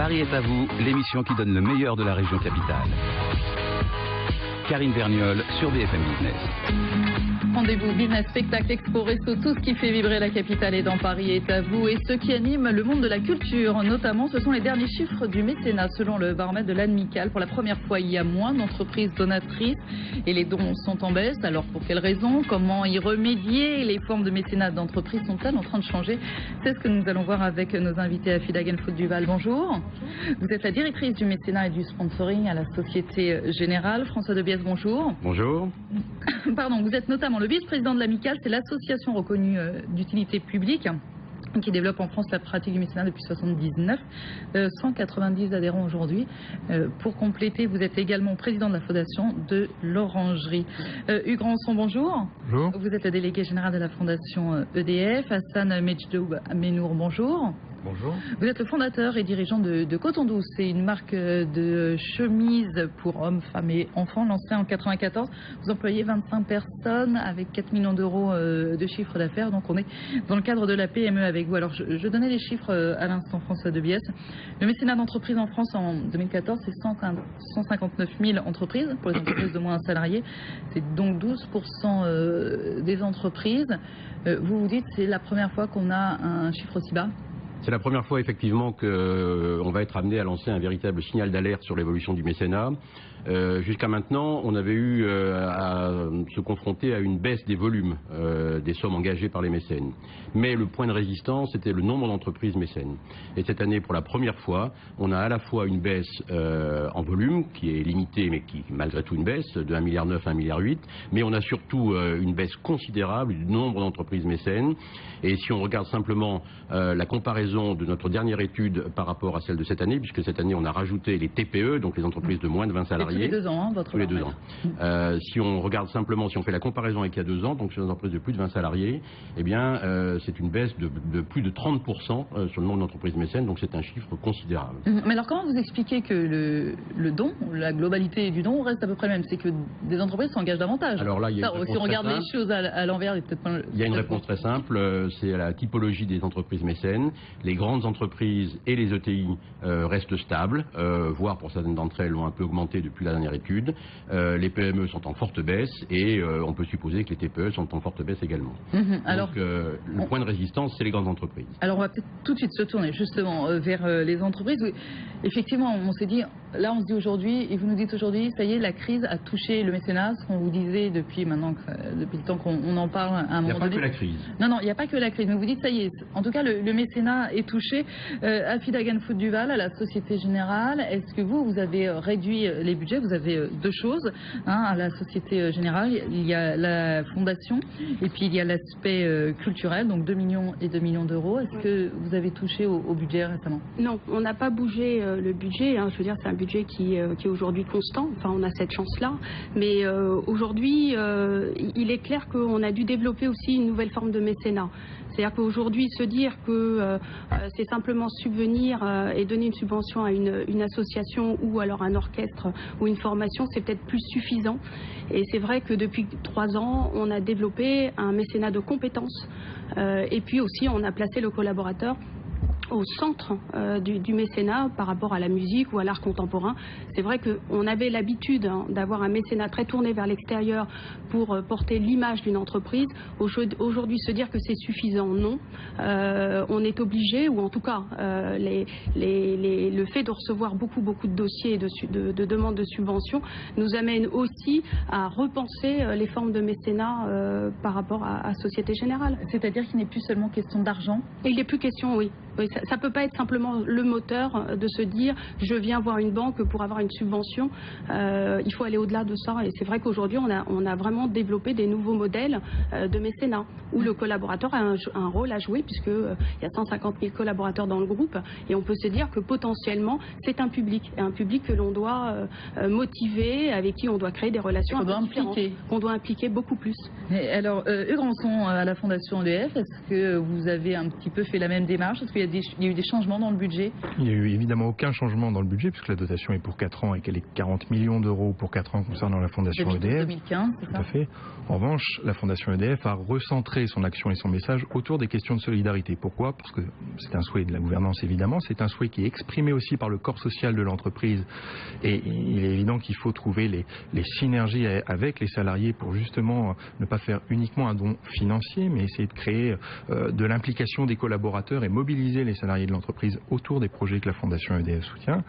Paris est à vous, l'émission qui donne le meilleur de la région capitale. Karine Vergnol sur BFM Business. Rendez-vous business, spectacle, expo, resto, tout ce qui fait vibrer la capitale est dans Paris est à vous. Et ce qui anime le monde de la culture, notamment, ce sont les derniers chiffres du mécénat. Selon le baromètre de l'Amicale, pour la première fois, il y a moins d'entreprises donatrices et les dons sont en baisse. Alors pour quelles raisons? Comment y remédier? Les formes de mécénat d'entreprise sont-elles en train de changer? C'est ce que nous allons voir avec nos invités à Fidagen Food Duval. Bonjour. Vous êtes la directrice du mécénat et du sponsoring à la Société Générale. François Debiès, bonjour. Bonjour. Pardon, vous êtes notamment le vice-président de l'Amicale, c'est l'association reconnue d'utilité publique qui développe en France la pratique du mécénat depuis 1979. 190 adhérents aujourd'hui. Pour compléter, vous êtes également président de la fondation de l'Orangerie. Hugues Rançon, bonjour. Bonjour. Vous êtes le délégué général de la fondation EDF. Hassan Medjdoub Menour, bonjour. Bonjour. Vous êtes le fondateur et dirigeant de Coton Douce. C'est une marque de chemises pour hommes, femmes et enfants lancée en 1994. Vous employez 25 personnes avec 4 millions d'euros de chiffre d'affaires. Donc on est dans le cadre de la PME avec vous. Alors je donnais les chiffres à l'instant, François Debiès. Le mécénat d'entreprise en France en 2014, c'est 159 000 entreprises pour les entreprises de moins d'un salarié. C'est donc 12% des entreprises. Vous vous dites c'est la première fois qu'on a un chiffre aussi bas? C'est la première fois effectivement qu'on va être amené à lancer un véritable signal d'alerte sur l'évolution du mécénat. Jusqu'à maintenant, on avait eu à se confronter à une baisse des volumes des sommes engagées par les mécènes. Mais le point de résistance, c'était le nombre d'entreprises mécènes. Et cette année, pour la première fois, on a à la fois une baisse en volume, qui est limitée, mais qui malgré tout une baisse, de 1,9 milliard à 1,8 milliard, mais on a surtout une baisse considérable du nombre d'entreprises mécènes. Et si on regarde simplement la comparaison de notre dernière étude par rapport à celle de cette année, puisque cette année on a rajouté les TPE, donc les entreprises de moins de 20 salariés. Tous les 2 ans, votre tous les 2 ans. Si on regarde simplement, si on fait la comparaison avec il y a 2 ans, donc sur les entreprises de plus de 20 salariés, eh bien c'est une baisse de plus de 30% sur le nombre d'entreprises mécènes, donc c'est un chiffre considérable. Mais alors comment vous expliquez que le don, la globalité du don reste à peu près le même? C'est que des entreprises s'engagent davantage. Alors là, il y a si on regarde les choses à l'envers, il y a une réponse très simple, c'est la typologie des entreprises mécènes. Les grandes entreprises et les ETI restent stables, voire pour certaines d'entre elles ont un peu augmenté depuis la dernière étude. Les PME sont en forte baisse et on peut supposer que les TPE sont en forte baisse également. Alors, donc le point de résistance, c'est les grandes entreprises. Alors on va peut-être tout de suite se tourner justement vers les entreprises. Effectivement, on s'est dit, là on se dit aujourd'hui, et vous nous dites aujourd'hui, ça y est, la crise a touché le mécénat, ce qu'on vous disait depuis maintenant, depuis le temps qu'on en parle à un moment donné. Il n'y a pas que la crise. Non, il n'y a pas que la crise, mais vous dites, ça y est, en tout cas le mécénat est touché. À Fidagen Food Duval, à la Société Générale, est-ce que vous avez réduit les budgets? Vous avez 2 choses, à la Société Générale, il y a la fondation et puis il y a l'aspect culturel, donc 2 millions et 2 millions d'euros. Est-ce que vous avez touché au budget récemment? Non, on n'a pas bougé le budget, je veux dire c'est un budget qui est aujourd'hui constant, enfin on a cette chance-là, mais aujourd'hui il est clair qu'on a dû développer aussi une nouvelle forme de mécénat. C'est-à-dire qu'aujourd'hui, se dire que c'est simplement subvenir et donner une subvention à une association ou alors un orchestre ou une formation, c'est peut-être plus suffisant. Et c'est vrai que depuis 3 ans, on a développé un mécénat de compétences et puis aussi on a placé le collaborateur au centre du mécénat par rapport à la musique ou à l'art contemporain. C'est vrai qu'on avait l'habitude d'avoir un mécénat très tourné vers l'extérieur pour porter l'image d'une entreprise. Aujourd'hui, se dire que c'est suffisant, non. On est obligé, ou en tout cas, le fait de recevoir beaucoup de dossiers et de demandes de subventions nous amène aussi à repenser les formes de mécénat par rapport à Société Générale. C'est-à-dire qu'il n'est plus seulement question d'argent? Il n'est plus question, oui. Oui, ça ne peut pas être simplement le moteur de se dire je viens voir une banque pour avoir une subvention. Il faut aller au-delà de ça. Et c'est vrai qu'aujourd'hui, on a vraiment développé des nouveaux modèles de mécénat où le collaborateur a un rôle à jouer puisqu'il y a 150 000 collaborateurs dans le groupe. Et on peut se dire que potentiellement, c'est un public que l'on doit motiver, avec qui on doit créer des relations qu'on doit impliquer beaucoup plus. Et alors, Hugues Rançon, à la Fondation EDF, est-ce que vous avez un petit peu fait la même démarche? Est-ce qu'il y a des il y a eu des changements dans le budget? Il n'y a eu évidemment aucun changement dans le budget puisque la dotation est pour 4 ans et qu'elle est 40 millions d'euros pour 4 ans concernant la Fondation EDF. 2015, c'est ça? Tout à fait. En revanche, la Fondation EDF a recentré son action et son message autour des questions de solidarité. Pourquoi? Parce que c'est un souhait de la gouvernance évidemment, c'est un souhait qui est exprimé aussi par le corps social de l'entreprise et il est évident qu'il faut trouver les synergies avec les salariés pour justement ne pas faire uniquement un don financier mais essayer de créer de l'implication des collaborateurs et mobiliser les salariés de l'entreprise autour des projets que la Fondation EDF soutient.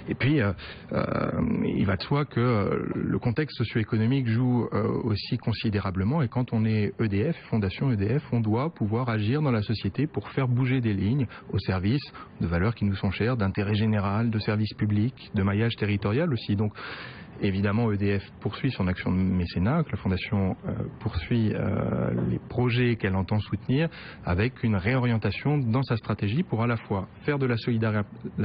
Et puis, il va de soi que le contexte socio-économique joue aussi considérablement et quand on est EDF, Fondation EDF, on doit pouvoir agir dans la société pour faire bouger des lignes au service de valeurs qui nous sont chères, d'intérêt général, de services publics, de maillage territorial aussi. Donc, évidemment, EDF poursuit son action de mécénat, que la Fondation poursuit les projets qu'elle entend soutenir avec une réorientation dans sa stratégie pour à la fois faire de la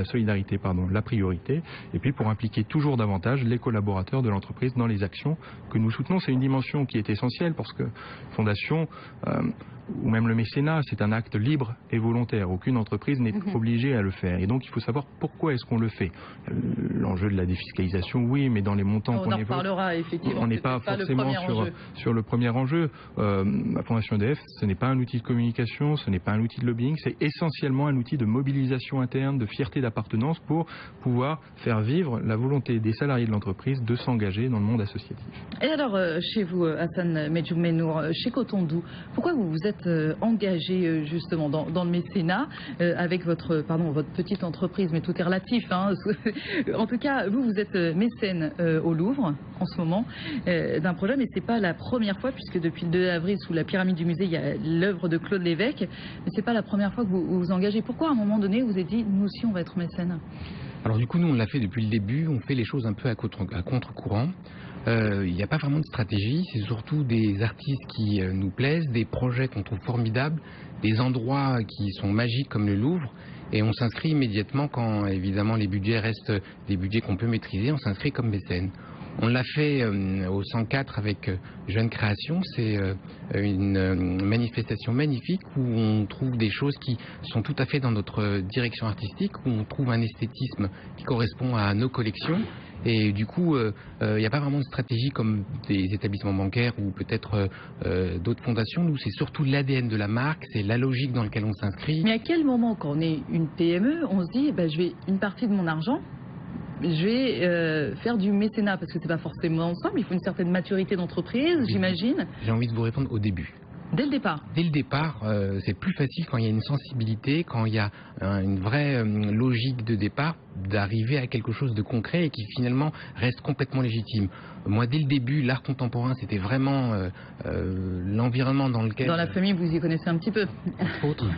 solidarité la priorité et puis pour impliquer toujours davantage les collaborateurs de l'entreprise dans les actions que nous soutenons. C'est une dimension qui est essentielle parce que Fondation ou même le mécénat, c'est un acte libre et volontaire. Aucune entreprise n'est obligée à le faire. Et donc, il faut savoir pourquoi est-ce qu'on le fait. L'enjeu de la défiscalisation, oui, mais dans les montants qu'on évoque, on n'est pas forcément sur le premier enjeu. La Fondation EDF, ce n'est pas un outil de communication, ce n'est pas un outil de lobbying, c'est essentiellement un outil de mobilisation interne, de fierté d'appartenance pour pouvoir faire vivre la volonté des salariés de l'entreprise de s'engager dans le monde associatif. Et alors, chez vous, Hassan Medjoumenour, chez Cotondou, pourquoi vous vous êtes engagé justement dans le mécénat avec votre petite entreprise, mais tout est relatif. Hein. En tout cas, vous êtes mécène au Louvre en ce moment d'un projet, mais c'est pas la première fois puisque depuis le 2 avril, sous la pyramide du musée, il y a l'œuvre de Claude Lévesque, mais c'est pas la première fois que vous vous engagez. Pourquoi à un moment donné vous vous êtes dit, nous aussi on va être mécène? Alors du coup, nous on l'a fait depuis le début, on fait les choses un peu à contre-courant. Il n'y a pas vraiment de stratégie, c'est surtout des artistes qui nous plaisent, des projets qu'on trouve formidables, des endroits qui sont magiques comme le Louvre, et on s'inscrit immédiatement quand évidemment les budgets restent des budgets qu'on peut maîtriser, on s'inscrit comme mécène. On l'a fait au 104 avec Jeunes Créations, c'est une manifestation magnifique où on trouve des choses qui sont tout à fait dans notre direction artistique, où on trouve un esthétisme qui correspond à nos collections. Et du coup, il n'y a pas vraiment de stratégie comme des établissements bancaires ou peut-être d'autres fondations. Nous, c'est surtout l'ADN de la marque, c'est la logique dans laquelle on s'inscrit. Mais à quel moment, quand on est une PME, on se dit, je vais une partie de mon argent, je vais faire du mécénat, parce que c'est pas forcément ensemble, il faut une certaine maturité d'entreprise, j'imagine. J'ai envie de vous répondre au début. Dès le départ? Dès le départ, c'est plus facile quand il y a une sensibilité, quand il y a une vraie logique de départ, d'arriver à quelque chose de concret et qui finalement reste complètement légitime. Moi, dès le début, l'art contemporain, c'était vraiment l'environnement dans lequel... Dans la famille, vous y connaissez un petit peu. Entre autres.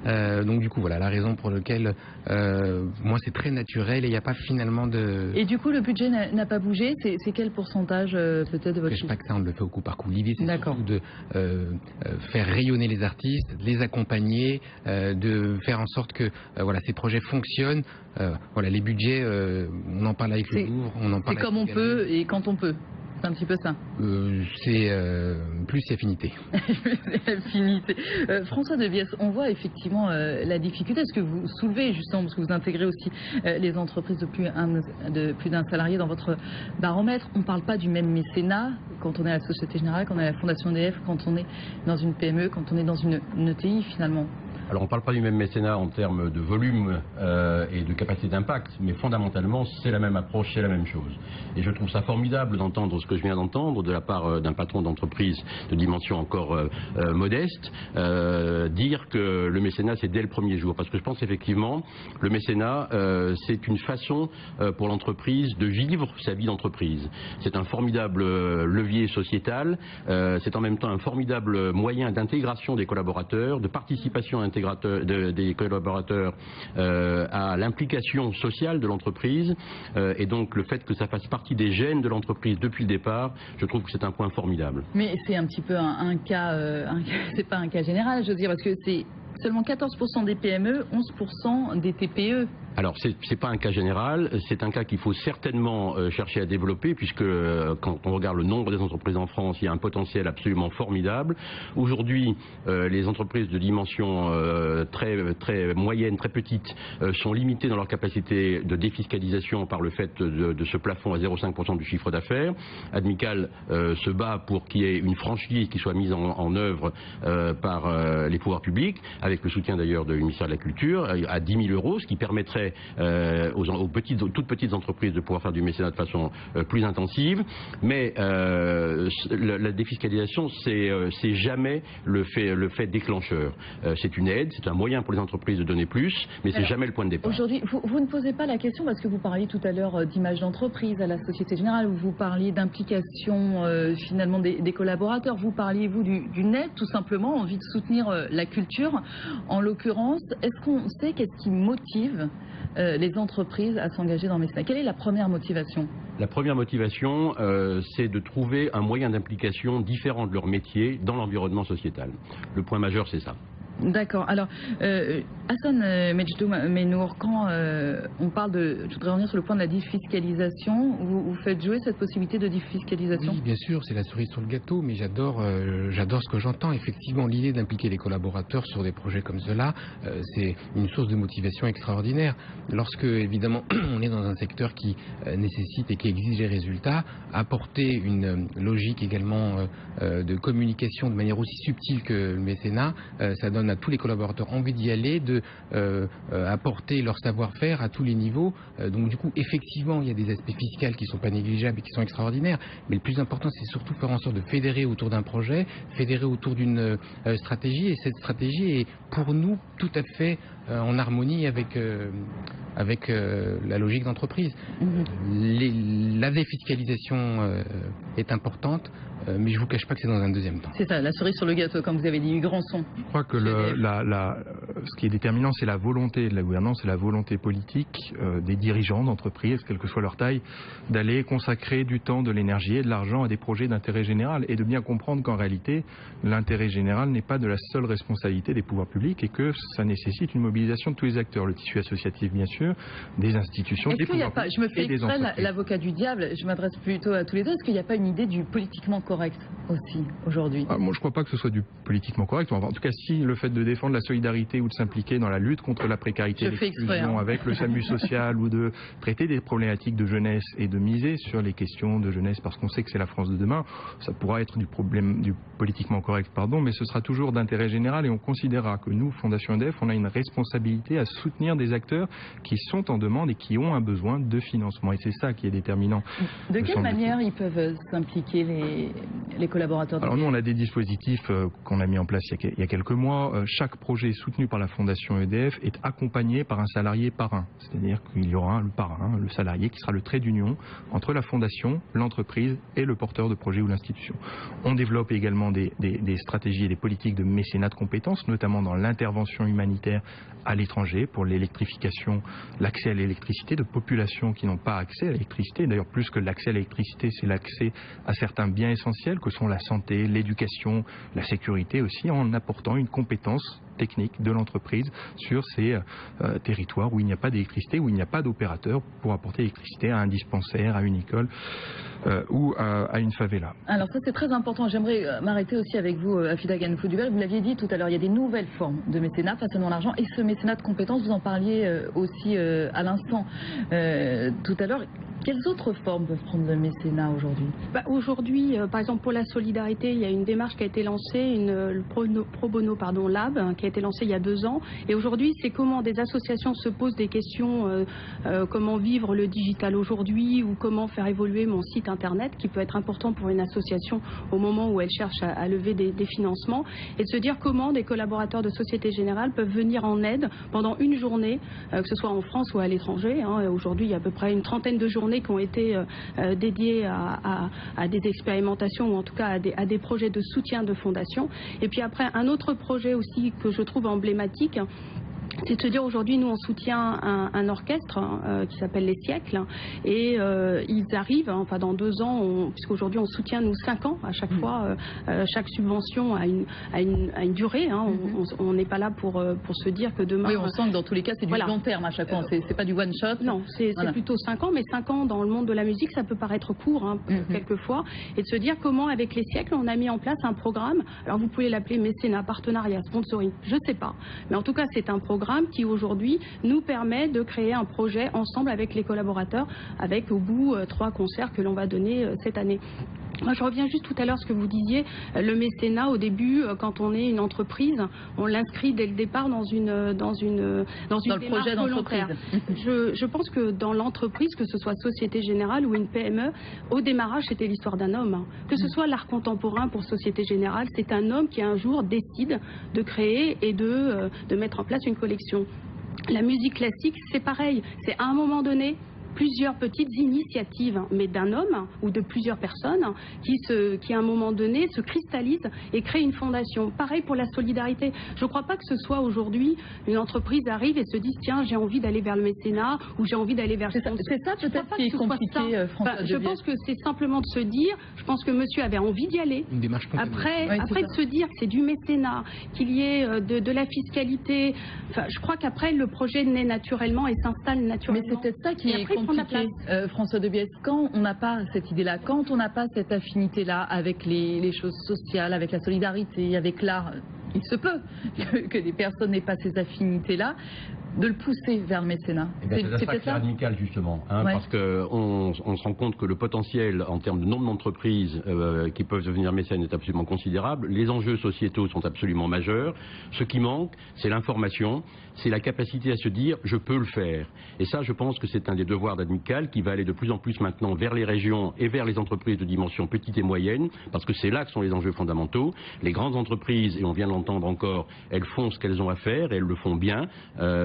Donc du coup, voilà la raison pour laquelle moi c'est très naturel et il n'y a pas finalement de... Et du coup, le budget n'a pas bougé. C'est quel pourcentage peut-être de votre chiffre? Pas que ça, on le fait au coup par coup. L'idée, c'est surtout de faire rayonner les artistes, de les accompagner, de faire en sorte que ces projets fonctionnent. Les budgets, on en parle avec le Louvre, on en parle. C'est comme on peut et quand on peut. C'est un petit peu ça. C'est plus affinité. Affinité. François Deviès, on voit effectivement la difficulté. Est-ce que vous soulevez justement, parce que vous intégrez aussi les entreprises de plus d'un salarié dans votre baromètre. On ne parle pas du même mécénat quand on est à la Société Générale, quand on est à la Fondation EDF, quand on est dans une PME, quand on est dans une ETI finalement. Alors on ne parle pas du même mécénat en termes de volume et de capacité d'impact, mais fondamentalement c'est la même approche, c'est la même chose. Et je trouve ça formidable d'entendre ce que je viens d'entendre de la part d'un patron d'entreprise de dimension encore modeste, dire que le mécénat c'est dès le premier jour. Parce que je pense effectivement le mécénat c'est une façon pour l'entreprise de vivre sa vie d'entreprise. C'est un formidable levier sociétal, c'est en même temps un formidable moyen d'intégration des collaborateurs, de participation intégrée des collaborateurs à l'implication sociale de l'entreprise et donc le fait que ça fasse partie des gènes de l'entreprise depuis le départ, je trouve que c'est un point formidable. Mais c'est un petit peu un cas, c'est pas un cas général, je veux dire, parce que c'est seulement 14% des PME, 11% des TPE. Alors, c'est pas un cas général, c'est un cas qu'il faut certainement chercher à développer, puisque quand on regarde le nombre des entreprises en France, il y a un potentiel absolument formidable. Aujourd'hui, les entreprises de dimension très moyenne, très petite, sont limitées dans leur capacité de défiscalisation par le fait de ce plafond à 0,5% du chiffre d'affaires. Admical se bat pour qu'il y ait une franchise qui soit mise en œuvre par les pouvoirs publics, avec le soutien d'ailleurs du ministère de la Culture, à 10 000 €, ce qui permettrait aux toutes petites entreprises de pouvoir faire du mécénat de façon plus intensive. Mais la défiscalisation, c'est jamais le fait déclencheur. C'est une aide, c'est un moyen pour les entreprises de donner plus, mais c'est jamais le point de départ. Aujourd'hui, vous ne posez pas la question, parce que vous parliez tout à l'heure d'image d'entreprise à la Société Générale, où vous parliez d'implication finalement des collaborateurs. Vous parliez, vous, d'une aide, tout simplement, envie de soutenir la culture. En l'occurrence, est-ce qu'on sait qu'est-ce qui motive les entreprises à s'engager dans le mécénat? Quelle est la première motivation? La première motivation, c'est de trouver un moyen d'implication différent de leur métier dans l'environnement sociétal. Le point majeur, c'est ça. D'accord. Alors, Hassan Mejdoum-Menour, quand on parle de... Je voudrais revenir sur le point de la défiscalisation. Vous faites jouer cette possibilité de défiscalisation? Oui, bien sûr, c'est la cerise sur le gâteau, mais j'adore ce que j'entends. Effectivement, l'idée d'impliquer les collaborateurs sur des projets comme cela, c'est une source de motivation extraordinaire. Lorsque, évidemment, on est dans un secteur qui nécessite et qui exige les résultats, apporter une logique également de communication de manière aussi subtile que le mécénat, ça donne à tous les collaborateurs envie d'y aller, de apporter leur savoir-faire à tous les niveaux. Donc du coup, effectivement, il y a des aspects fiscaux qui ne sont pas négligeables et qui sont extraordinaires. Mais le plus important, c'est surtout faire en sorte de fédérer autour d'un projet, fédérer autour d'une stratégie. Et cette stratégie est pour nous tout à fait en harmonie avec la logique d'entreprise. La défiscalisation est importante, mais je ne vous cache pas que c'est dans un deuxième temps. C'est ça, la cerise sur le gâteau, comme vous avez dit, Hugues-Rançon. Je crois que ce qui est déterminant, c'est la volonté de la gouvernance, c'est la volonté politique des dirigeants d'entreprises, quelle que soit leur taille, d'aller consacrer du temps, de l'énergie et de l'argent à des projets d'intérêt général, et de bien comprendre qu'en réalité, l'intérêt général n'est pas de la seule responsabilité des pouvoirs publics et que ça nécessite une mobilisation de tous les acteurs, le tissu associatif bien sûr, des institutions, des pouvoirs publics. Je me fais exprès l'avocat du diable, je m'adresse plutôt à tous les deux. Est-ce qu'il n'y a pas une idée du politiquement correct aussi aujourd'hui? Moi, je ne crois pas que ce soit du politiquement correct. En tout cas, si le fait de défendre la solidarité ou de s'impliquer dans la lutte contre la précarité et l'exclusion avec le SAMU social ou de traiter des problématiques de jeunesse et de miser sur les questions de jeunesse parce qu'on sait que c'est la France de demain, ça pourra être du politiquement correct, mais ce sera toujours d'intérêt général et on considérera que nous, Fondation EDF, on a une responsabilité à soutenir des acteurs qui sont en demande et qui ont un besoin de financement. Et c'est ça qui est déterminant. De quelle manière ils peuvent s'impliquer, les collaborateurs? Alors nous, on a des dispositifs qu'on a mis en place il y a quelques mois. Chaque projet soutenu par la Fondation EDF est accompagné par un salarié parrain. C'est-à-dire qu'il y aura le parrain, le salarié, qui sera le trait d'union entre la Fondation, l'entreprise et le porteur de projet ou l'institution. On développe également des stratégies et des politiques de mécénat de compétences, notamment dans l'intervention humanitaire à l'étranger pour l'électrification, l'accès à l'électricité de populations qui n'ont pas accès à l'électricité. D'ailleurs, plus que l'accès à l'électricité, c'est l'accès à certains biens essentiels que sont la santé, l'éducation, la sécurité aussi, en apportant une compétence technique de l'entreprise sur ces territoires où il n'y a pas d'électricité, où il n'y a pas d'opérateur pour apporter l'électricité à un dispensaire, à une école ou à une favela. Alors ça c'est très important, j'aimerais m'arrêter aussi avec vous, Afida Ghanfoudouber. Vous l'aviez dit tout à l'heure, il y a des nouvelles formes de mécénat, pas seulement l'argent, et ce mécénat de compétences, vous en parliez aussi à l'instant tout à l'heure. Quelles autres formes peuvent prendre le mécénat aujourd'hui? Aujourd'hui, par exemple pour la solidarité, il y a une démarche qui a été lancée, le Pro Bono Lab, qui a été lancé il y a 2 ans. Et aujourd'hui, c'est comment des associations se posent des questions, comment vivre le digital aujourd'hui ou comment faire évoluer mon site internet, qui peut être important pour une association au moment où elle cherche à lever des financements, et de se dire comment des collaborateurs de Société Générale peuvent venir en aide pendant une journée, que ce soit en France ou à l'étranger. Aujourd'hui, il y a à peu près une trentaine de journées qui ont été dédiées à des expérimentations ou en tout cas à des projets de soutien de fondation. Et puis après, un autre projet aussi que je trouve emblématique, c'est de se dire aujourd'hui, nous on soutient un orchestre qui s'appelle Les Siècles et ils arrivent, enfin dans 2 ans, puisqu'aujourd'hui on soutient nous 5 ans à chaque fois, chaque subvention a une durée. On n'est pas là pour se dire que demain. Oui, on sent que dans tous les cas c'est du long terme à chaque fois, c'est pas du one shot. Non, c'est plutôt 5 ans, mais 5 ans dans le monde de la musique, ça peut paraître court quelquefois. Et de se dire comment avec Les Siècles on a mis en place un programme. Alors vous pouvez l'appeler mécénat, partenariat, sponsoring, je sais pas, mais en tout cas c'est un programme qui aujourd'hui nous permet de créer un projet ensemble avec les collaborateurs, avec au bout 3 concerts que l'on va donner cette année. Moi, je reviens juste tout à l'heure ce que vous disiez, le mécénat au début, quand on est une entreprise, on l'inscrit dès le départ dans une projet volontaire. Je pense que dans l'entreprise, que ce soit Société Générale ou une PME, au démarrage c'était l'histoire d'un homme. Que ce soit l'art contemporain pour Société Générale, c'est un homme qui un jour décide de créer et de mettre en place une collection. La musique classique, c'est pareil, c'est à un moment donné plusieurs petites initiatives, mais d'un homme ou de plusieurs personnes qui à un moment donné se cristallisent et créent une fondation. Pareil pour la solidarité. Je ne crois pas que ce soit aujourd'hui une entreprise arrive et se dise tiens, j'ai envie d'aller vers le mécénat ou j'ai envie d'aller vers le sponsor. C'est ça peut-être qui est compliqué, François. Je pense que c'est simplement de se dire, je pense que monsieur avait envie d'y aller. Une démarche après de se dire que c'est du mécénat, qu'il y ait de la fiscalité. Enfin, je crois qu'après le projet naît naturellement et s'installe naturellement. Mais c'est peut-être ça qui est compliqué, François Debiès. Quand on n'a pas cette idée-là, quand on n'a pas cette affinité-là avec les choses sociales, avec la solidarité, avec l'art, il se peut que des personnes n'aient pas ces affinités-là, de le pousser vers le mécénat. C'est peut-être ça radical justement, parce qu'on se rend compte que le potentiel en termes de nombre d'entreprises qui peuvent devenir mécènes est absolument considérable. Les enjeux sociétaux sont absolument majeurs. Ce qui manque, c'est l'information, c'est la capacité à se dire je peux le faire. Et ça, je pense que c'est un des devoirs d'Admical qui va aller de plus en plus maintenant vers les régions et vers les entreprises de dimension petite et moyenne, parce que c'est là que sont les enjeux fondamentaux. Les grandes entreprises, et on vient de l'entendre encore, elles font ce qu'elles ont à faire et elles le font bien.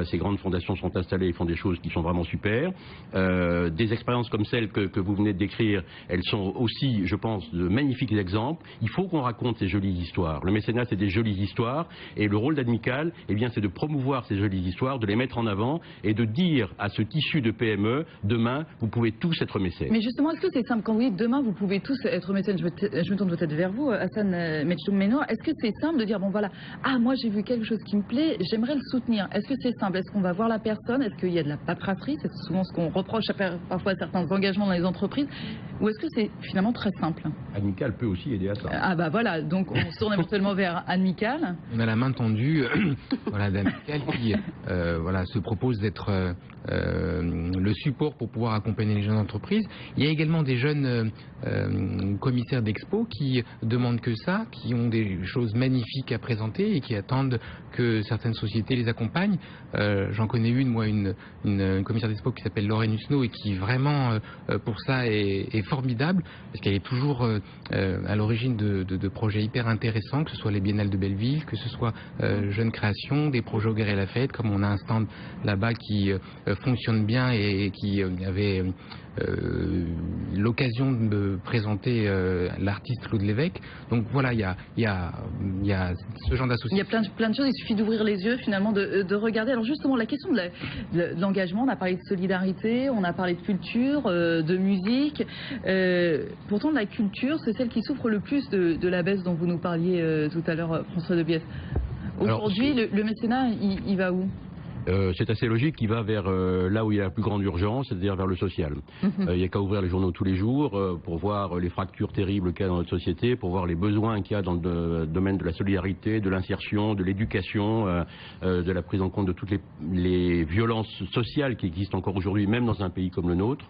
Ces grandes fondations sont installées et font des choses qui sont vraiment super. Des expériences comme celles que vous venez de décrire, elles sont aussi, je pense, de magnifiques exemples. Il faut qu'on raconte ces jolies histoires. Le mécénat, c'est des jolies histoires, et le rôle d'Admical, eh bien, c'est de promouvoir ces jolies histoires, de les mettre en avant et de dire à ce tissu de PME, demain, vous pouvez tous être mécènes. Mais justement, est-ce que c'est simple quand vous dites demain, vous pouvez tous être mécènes? Je me tourne peut-être vers vous, Hassan Medjoum-Menour. Est-ce que c'est simple de dire bon voilà, moi j'ai vu quelque chose qui me plaît, j'aimerais le soutenir? Est-ce que c'est simple? Est-ce qu'on va voir la personne? Est-ce qu'il y a de la paperasserie? C'est souvent ce qu'on reproche parfois à certains engagements dans les entreprises. Ou est-ce que c'est finalement très simple? Admical peut aussi aider à ça. Ah bah voilà, donc on se tourne éventuellement vers Admical. On a la main tendue d'Admical qui se propose d'être le support pour pouvoir accompagner les jeunes entreprises. Il y a également des jeunes commissaires d'expo qui demandent que ça, qui ont des choses magnifiques à présenter et qui attendent que certaines sociétés les accompagnent. J'en connais une commissaire d'expo qui s'appelle Lorraine Husneau et qui vraiment pour ça est formidable parce qu'elle est toujours à l'origine de projets hyper intéressants, que ce soit les Biennales de Belleville, que ce soit Jeunes Créations, des projets au Galeries Lafayette, comme on a un stand là-bas qui fonctionne bien et qui avait l'occasion de me présenter l'artiste Claude Lévesque. Donc voilà, il y a ce genre d'association. Il y a plein de choses, il suffit d'ouvrir les yeux finalement, de regarder. Alors justement, la question de l'engagement, on a parlé de solidarité, on a parlé de culture, de musique. Pourtant, la culture, c'est celle qui souffre le plus de la baisse dont vous nous parliez tout à l'heure, François Debiès. Aujourd'hui, le mécénat, il va où? C'est assez logique qu'il va vers là où il y a la plus grande urgence, c'est-à-dire vers le social. Il n'y a qu'à ouvrir les journaux tous les jours pour voir les fractures terribles qu'il y a dans notre société, pour voir les besoins qu'il y a dans le domaine de la solidarité, de l'insertion, de l'éducation, de la prise en compte de toutes les violences sociales qui existent encore aujourd'hui, même dans un pays comme le nôtre.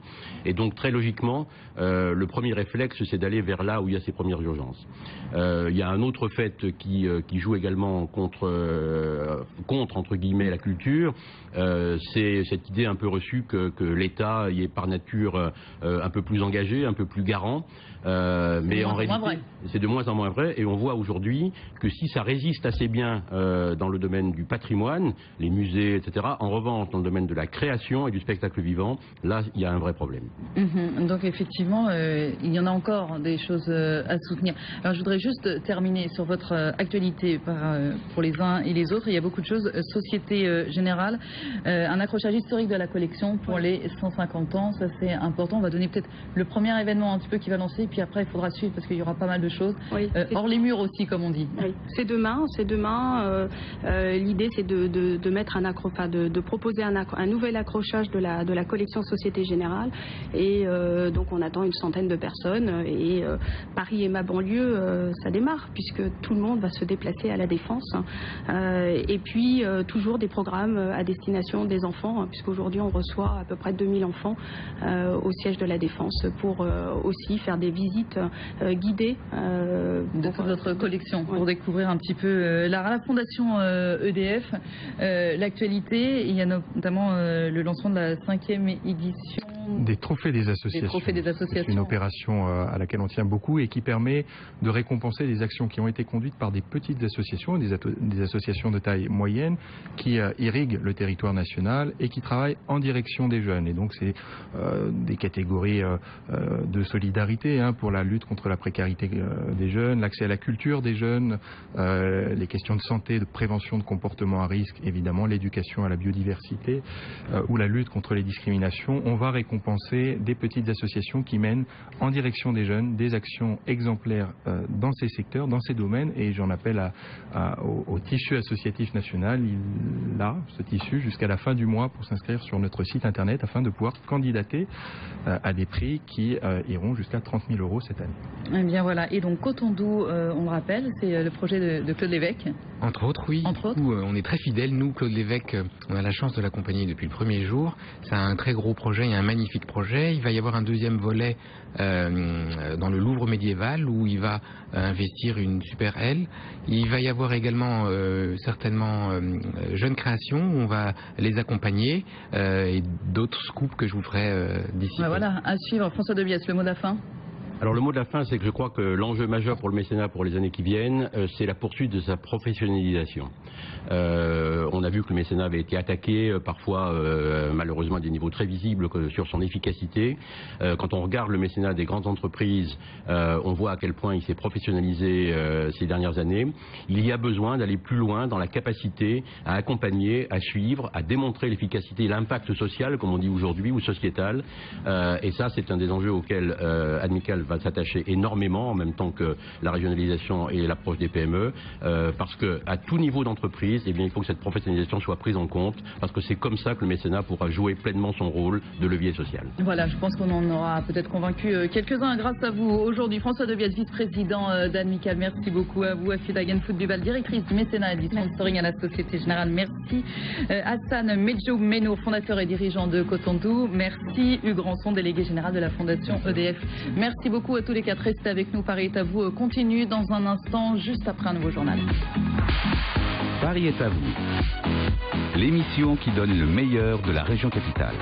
Et donc très logiquement, le premier réflexe, c'est d'aller vers là où il y a ces premières urgences. Il y a un autre fait qui joue également contre entre guillemets la culture. C'est cette idée un peu reçue que l'État y est par nature un peu plus engagé, un peu plus garant. Mais en réalité, c'est de moins en moins vrai. Et on voit aujourd'hui que si ça résiste assez bien dans le domaine du patrimoine, les musées, etc., en revanche, dans le domaine de la création et du spectacle vivant, là, il y a un vrai problème. Donc effectivement, il y en a encore des choses à soutenir. Alors je voudrais juste terminer sur votre actualité pour les uns et les autres. Il y a beaucoup de choses chose, Société Générale, un accrochage historique de la collection pour les 150 ans, ça c'est important. On va donner peut-être le premier événement un petit peu qui va lancer, puis après il faudra suivre parce qu'il y aura pas mal de choses. Oui, hors les murs aussi, comme on dit. Oui. C'est demain. L'idée c'est de mettre de proposer un nouvel accrochage de la collection Société Générale. Et donc on attend une centaine de personnes. Et Paris et ma banlieue, ça démarre puisque tout le monde va se déplacer à la Défense. Et puis toujours des programmes à destination des enfants, puisqu'aujourd'hui on reçoit à peu près 2000 enfants au siège de la Défense pour aussi faire des visites guidées de toute votre collection, pour découvrir un petit peu la Fondation EDF, l'actualité. Il y a notamment le lancement de la 5e édition des trophées des associations. C'est une opération à laquelle on tient beaucoup et qui permet de récompenser des actions qui ont été conduites par des petites associations, des associations de taille moyenne qui irriguent le territoire national et qui travaillent en direction des jeunes. Et donc c'est des catégories de solidarité pour la lutte contre la précarité des jeunes, l'accès à la culture des jeunes, les questions de santé, de prévention de comportements à risque, évidemment l'éducation à la biodiversité ou la lutte contre les discriminations. On va récompenser des petites associations qui mènent en direction des jeunes des actions exemplaires dans ces secteurs, dans ces domaines, et j'en appelle au tissu associatif national. Il a ce tissu jusqu'à la fin du mois pour s'inscrire sur notre site internet afin de pouvoir candidater à des prix qui iront jusqu'à 30 000 € cette année. Eh bien voilà, et donc Coton Doux, on le rappelle, c'est le projet de Claude Lévesque. Entre autres, oui. Entre autres. On est très fidèles, nous, Claude Lévesque, on a la chance de l'accompagner depuis le premier jour. C'est un très gros projet, il y a un magnifique projet. Il va y avoir un deuxième volet dans le Louvre médiéval où il va investir une super aile. Il va y avoir également certainement Jeunes Créations où on va les accompagner et d'autres scoops que je vous ferai d'ici. Voilà, à suivre. François Debiès, le mot de la fin. Alors le mot de la fin, c'est que je crois que l'enjeu majeur pour le mécénat pour les années qui viennent, c'est la poursuite de sa professionnalisation. On a vu que le mécénat avait été attaqué, parfois malheureusement à des niveaux très visibles sur son efficacité. Quand on regarde le mécénat des grandes entreprises, on voit à quel point il s'est professionnalisé ces dernières années. Il y a besoin d'aller plus loin dans la capacité à accompagner, à suivre, à démontrer l'efficacité et l'impact social, comme on dit aujourd'hui, ou sociétal. Et ça, c'est un des enjeux auxquels Admical va s'attacher énormément, en même temps que la régionalisation et l'approche des PME, parce qu'à tout niveau d'entreprise, eh bien, il faut que cette professionnalisation soit prise en compte, parce que c'est comme ça que le mécénat pourra jouer pleinement son rôle de levier social. Voilà, je pense qu'on en aura peut-être convaincu quelques-uns grâce à vous. Aujourd'hui, François Debiès, vice-président d'Admical, merci beaucoup à vous. Afida Genfout-Bubal, directrice du mécénat et du sponsoring à la Société Générale, merci. Hassan Medjoub Menour, fondateur et dirigeant de Coton Doux, merci. Hugues Rançon, délégué général de la Fondation EDF. Merci beaucoup à tous les quatre. Restez avec nous. Paris est à vous continue dans un instant, juste après un nouveau journal. Paris est à vous. L'émission qui donne le meilleur de la région capitale.